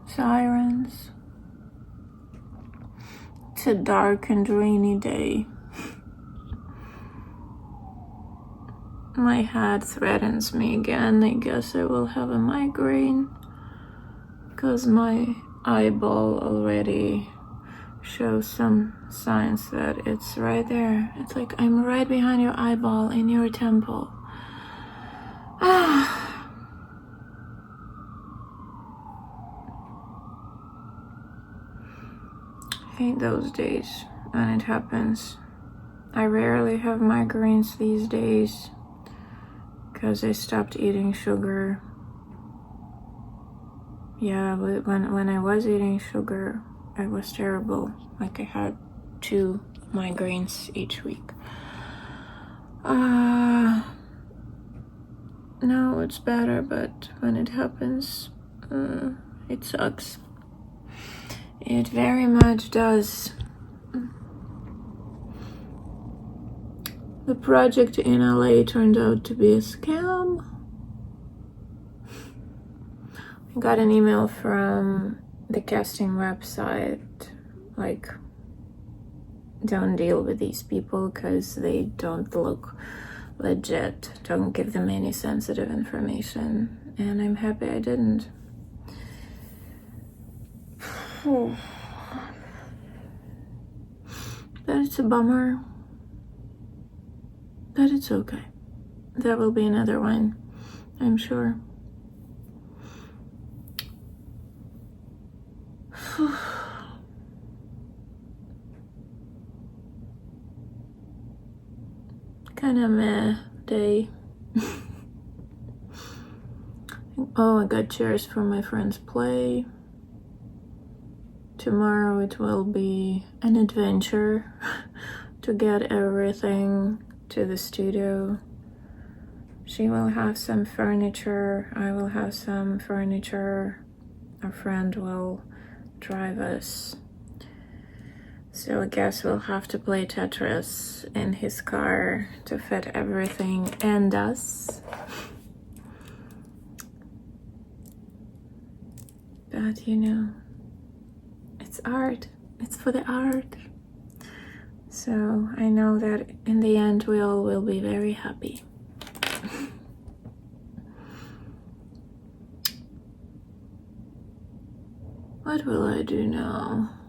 sirens. It's a dark and rainy day. My head threatens me again. I guess I will have a migraine because my eyeball already shows some signs that it's right there. It's like I'm right behind your eyeball in your temple. I hate those days when it happens. I rarely have migraines these days because I stopped eating sugar. Yeah, but when I was eating sugar, it was terrible. Like I had 2 migraines each week. Now it's better, but when it happens, it sucks. It very much does. The project in LA turned out to be a scam. I got an email from the casting website, like, don't deal with these people because they don't look legit. Don't give them any sensitive information. And I'm happy I didn't. But it's a bummer. But it's okay. There will be another one, I'm sure. Kind of meh day. Oh, I got chairs for my friend's play. Tomorrow it will be an adventure to get everything to the studio. She will have some furniture, I will have some furniture. Our friend will drive us. So I guess we'll have to play Tetris in his car to fit everything and us. But you know, it's art. It's for the art. So I know that in the end we all will be very happy. What will I do now?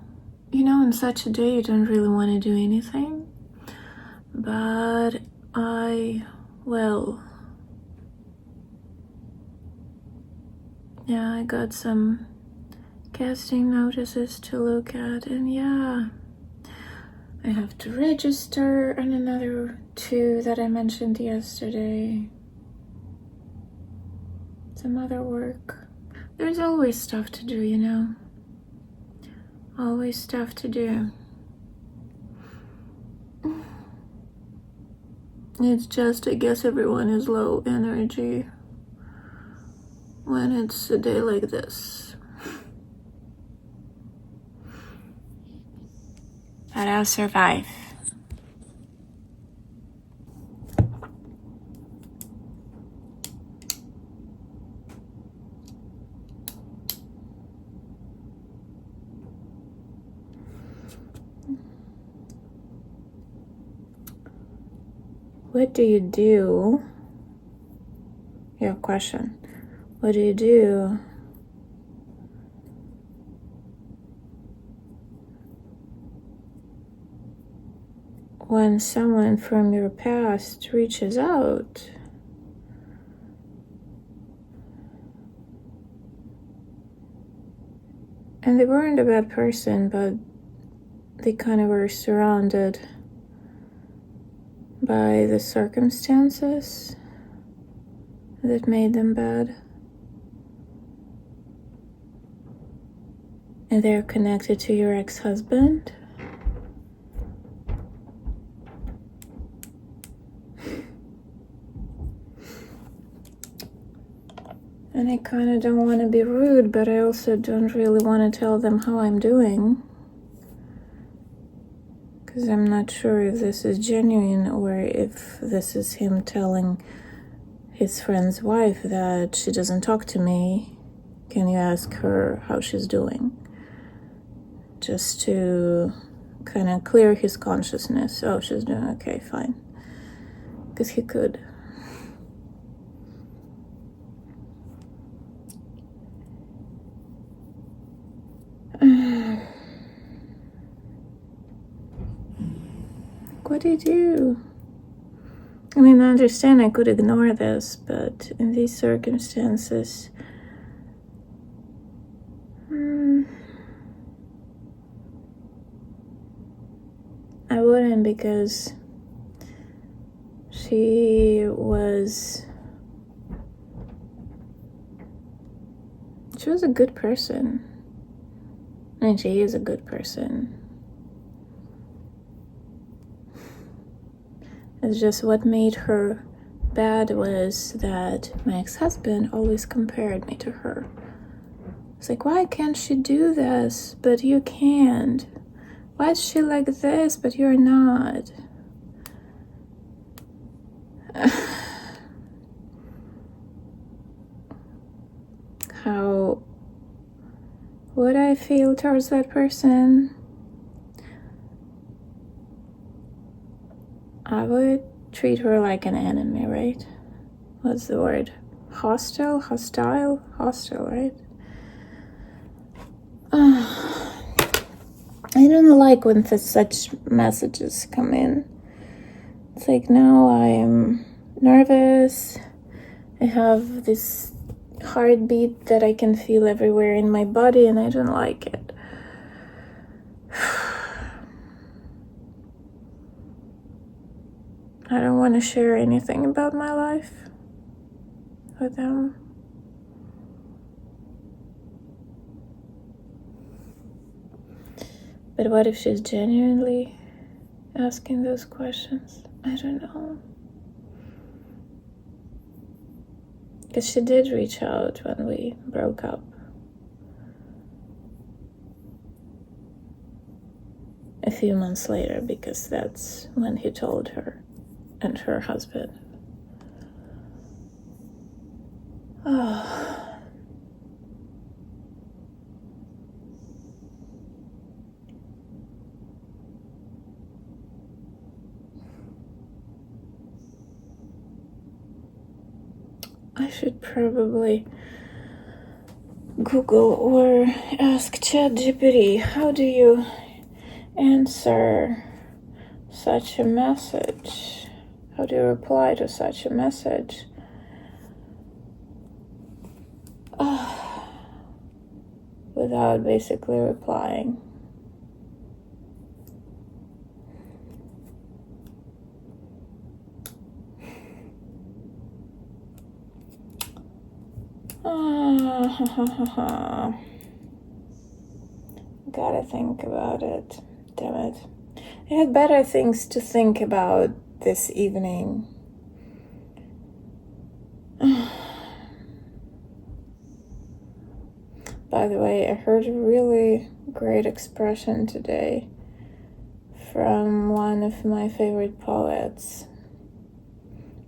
You know, on such a day you don't really want to do anything, but I will. Yeah, I got some casting notices to look at, and yeah, I have to register on another 2 that I mentioned yesterday. Some other work. There's always stuff to do, you know. Always stuff to do. It's just, I guess everyone is low energy when it's a day like this. But I'll survive. What do you do? Your question. What do you do when someone from your past reaches out? And they weren't a bad person, but they kind of were surrounded by the circumstances that made them bad. And they're connected to your ex-husband. And I kind of don't want to be rude, but I also don't really want to tell them how I'm doing. Because I'm not sure if this is genuine or if this is him telling his friend's wife that she doesn't talk to me can you ask her how she's doing? Just to kind of clear his consciousness. Oh, she's doing okay, fine. Because he could. What do you do? I mean, I understand I could ignore this, but in these circumstances, I wouldn't, because she was a good person. I mean, she is a good person. It's just what made her bad was that my ex-husband always compared me to her. It's like, why can't she do this, but you can't? Why is she like this, but you're not? How would I feel towards that person? I would treat her like an enemy, right? What's the word? Hostile, right? I don't like when such messages come in. It's like, now I am nervous. I have this heartbeat that I can feel everywhere in my body, and I don't like it. I don't want to share anything about my life with them. But what if she's genuinely asking those questions? I don't know. Because she did reach out when we broke up. A few months later, because that's when he told her and her husband. Oh. I should probably Google or ask ChatGPT, how do you answer such a message? How do you reply to such a message? Without basically replying. Gotta think about it. Damn it. I had better things to think about this evening. By the way, I heard a really great expression today from one of my favorite poets.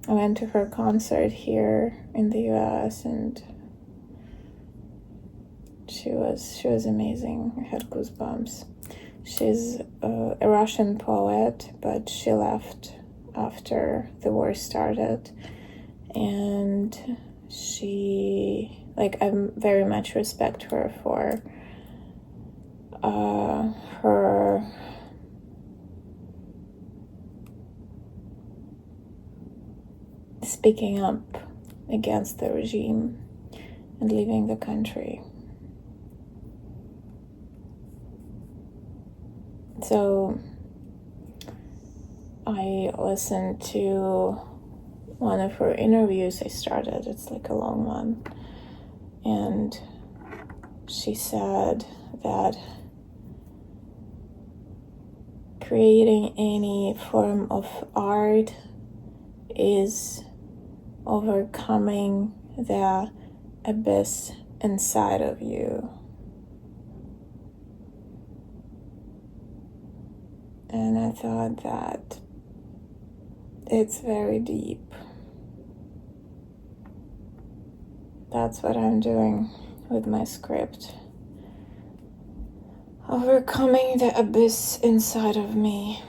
I went to her concert here in the US, and she was amazing. I had goosebumps. She's a Russian poet, but she left after the war started, and I very much respect her for her speaking up against the regime and leaving the country. So I listened to one of her interviews I started. It's like a long one. And she said that creating any form of art is overcoming the abyss inside of you. And I thought that it's very deep. That's what I'm doing with my script. Overcoming the abyss inside of me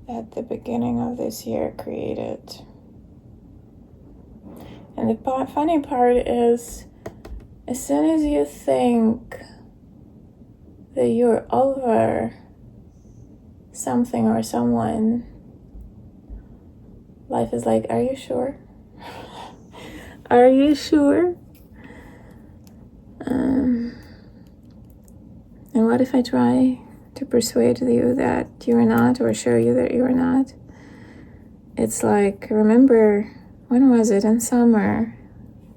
at the beginning of this year created. And the funny part is, as soon as you think that you're over something or someone, life is like, are you sure? Are you sure? And what if I try to persuade you that you're not, or show you that you're not? It's like, remember, when was it? In summer.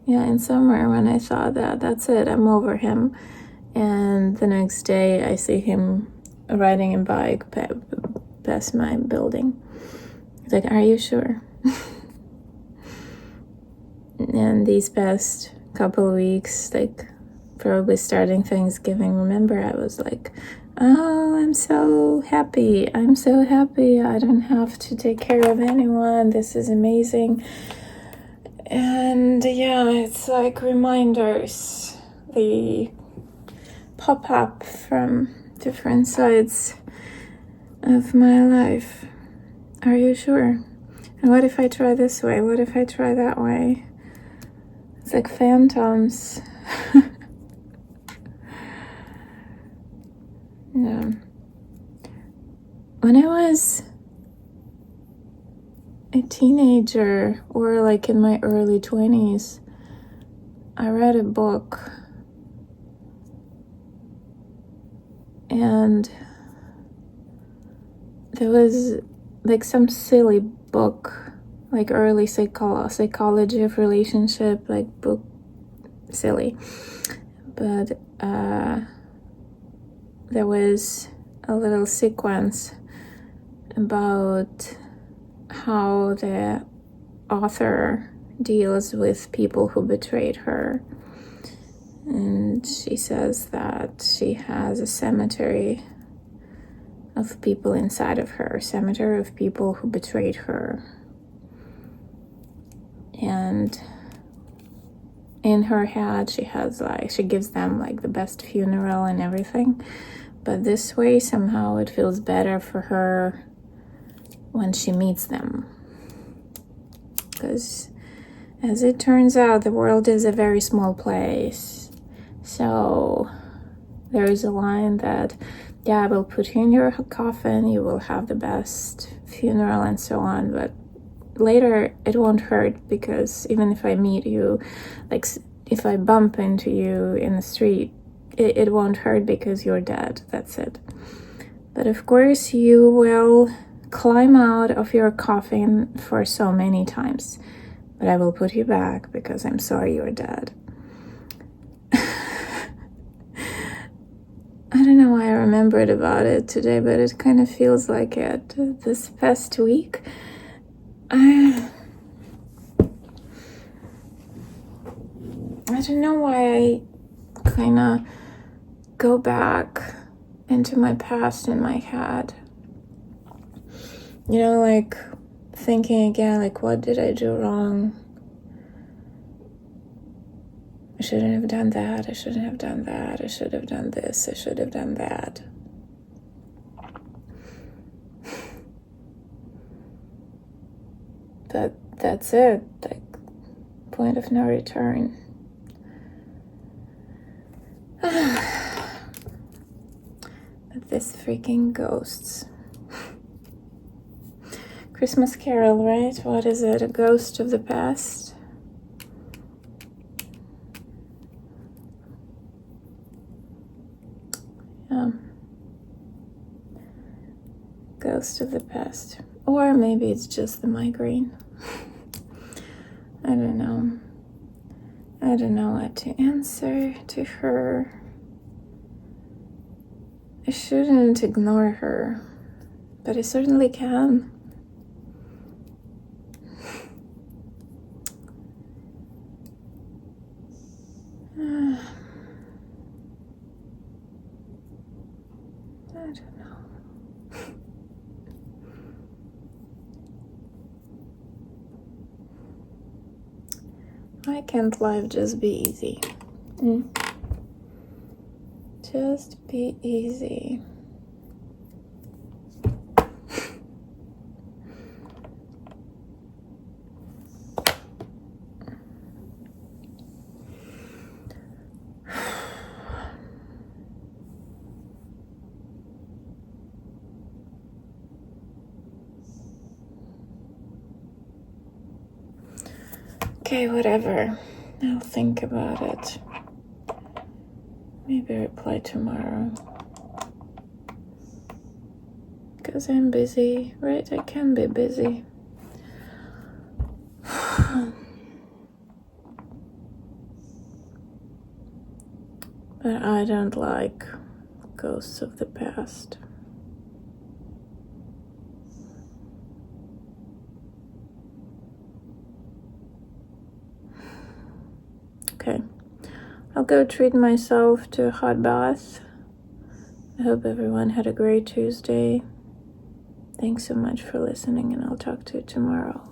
Yeah, in summer, when I thought that, that's it, I'm over him. And the next day I see him riding a bike past my building. It's like, are you sure? And these past couple of weeks, like probably starting Thanksgiving, remember, I was like, oh, I'm so happy. I'm so happy. I don't have to take care of anyone. This is amazing. And yeah, it's like reminders. They pop up from different sides of my life. Are you sure? And what if I try this way? What if I try that way? It's like phantoms. Yeah. When I was a teenager, or like in my early 20s, I read a book, and there was like some silly book, like early psychology of relationship, like book, silly, but there was a little sequence about how the author deals with people who betrayed her. And she says that she has a cemetery of people inside of her, a cemetery of people who betrayed her. And in her head, she gives them like the best funeral and everything. But this way, somehow it feels better for her when she meets them. Because as it turns out, the world is a very small place. So there is a line that, yeah, I will put you in your coffin, you will have the best funeral and so on, but later it won't hurt, because even if I meet you, like if I bump into you in the street, it won't hurt because you're dead. That's it. But of course you will climb out of your coffin for so many times, but I will put you back because I'm sorry you're dead. I don't know why I remembered about it today, but it kind of feels like it. This past week, I don't know why I kind of go back into my past in my head. You know, like thinking again, like, what did I do wrong? I shouldn't have done that. I shouldn't have done that. I should have done this. I should have done that. But that's it. Like, point of no return. But this freaking ghosts. Christmas Carol, right? What is it? A ghost of the past? Ghost of the past. Or maybe it's just the migraine. I don't know. I don't know what to answer to her. I shouldn't ignore her, but I certainly can. I don't know. Why can't life just be easy? Just be easy. Okay, whatever. I'll think about it. Maybe reply tomorrow. Because I'm busy, right? I can be busy. But I don't like ghosts of the past. Okay, I'll go treat myself to a hot bath. I hope everyone had a great Tuesday. Thanks so much for listening, and I'll talk to you tomorrow.